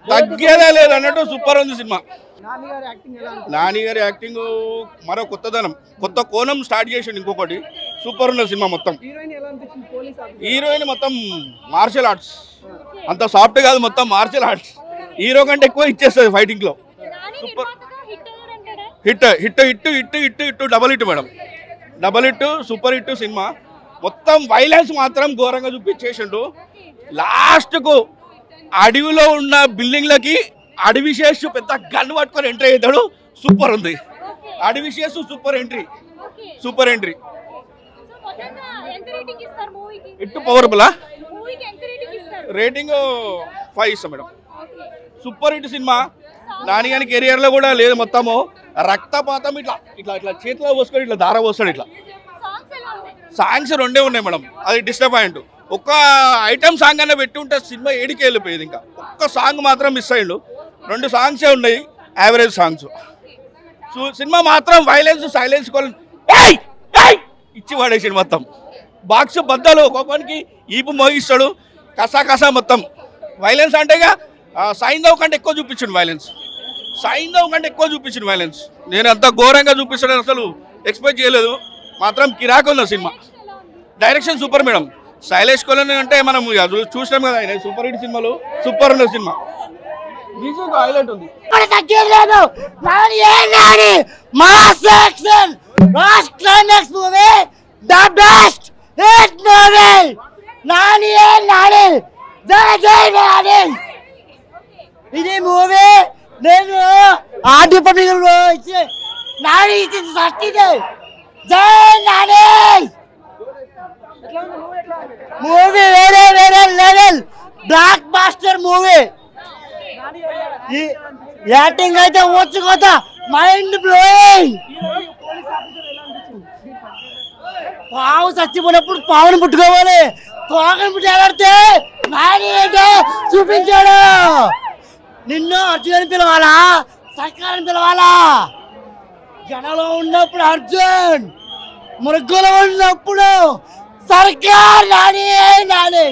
తగ్గేదే లేదు అన్నట్టు సూపర్ ఉంది సినిమా. నాని గారి యాక్టింగ్ మరో కొత్తదనం, కొత్త కోణం స్టార్ట్ చేసిండు. ఇంకొకటి సూపర్ ఉన్న సినిమా. మొత్తం హీరోయిన్ మొత్తం మార్షల్ ఆర్ట్స్, అంత సాఫ్ట్ కాదు, మొత్తం మార్షల్ ఆర్ట్స్. హీరో కంటే ఎక్కువ ఇచ్చేస్తుంది ఫైటింగ్ లో. Super hit hit hit hit hit hit double hit madam, double hit, super hit cinema. మొత్తం వైలెన్స్ మాత్రం ఘోరంగా చూపించేసిండు. లాస్ట్కు అడవిలో ఉన్న బిల్డింగ్లకి అడవిశేష్ పెద్ద గన్ పట్టుకొని ఎంట్రీ అవుతాడు. సూపర్ ఉంది Adivi Sesh, super entry, super entry. ఇట్టు పవర్ఫుల్ రేటింగ్ 5 ఇస్తాం madam. Super hit cinema. Nani గారి కెరియర్ లో కూడా లేదు. మొత్తము రక్తపాతం, ఇట్లా ఇట్లా ఇట్లా చేతిలో పోసుకొని ఇట్లా దార పోస్తాడు. ఇట్లా సాంగ్స్ 2 ఉన్నాయి మేడం, అది డిస్టర్బాయింట్. ఒక్క ఐటమ్ సాంగ్ అన్న పెట్టి ఉంటే సినిమా ఏడికి వెళ్ళిపోయేది. ఇంకా ఒక్క సాంగ్ మాత్రం మిస్ అయ్యిండు. 2 సాంగ్సే ఉన్నాయి, యావరేజ్ సాంగ్స్. సినిమా మాత్రం వైలెన్స్, సైలెన్స్ ఇచ్చి పడేసాడు. మొత్తం బాక్స్ బద్దలు, ఒక్కొక్కరికి ఈపు మోగిస్తాడు, కసా కసా. మొత్తం వైలెన్స్ అంటే సైంధవ్ కంటే ఎక్కువ చూపించాడు వైలెన్స్, సైంధవ్ కంటే ఎక్కువ చూపించాడు వైలెన్స్. నేను అంత ఘోరంగా చూపిస్తాడని అసలు ఎక్స్పెక్ట్ చేయలేదు. మాత్రం కిరాకు ఉంది cinema. Direction super madam. Sailesh Kolanu అంటే మనం చూసినాం కదా, ఆయన సూపర్ హిట్ సినిమాలు. సూపర్ ఉన్న సినిమా, మ్యూజిక్ హైలైట్ ఉంది. ఇది మూవీ నేను ఆడియో పబ్లిక్ నాని ఇచ్చింది సర్టిదే. జై నాని మూవీ వేరే వేరే level, blockbuster movie. Acting అయితే వచ్చుకోత మైండ్ బ్లోయింగ్. పావు చచ్చిపోయినప్పుడు పావును పుట్టుకోవాలి, తోకను పుట్టాడితే నాని అయితే చూపించాడు. నిన్ను అర్జున్ పిలవాలా, సర్కారం పిలవాలా? జనంలో ఉన్నప్పుడు అర్జున్, మృగంలో ఉన్నప్పుడు సర్కార్. నాని నాని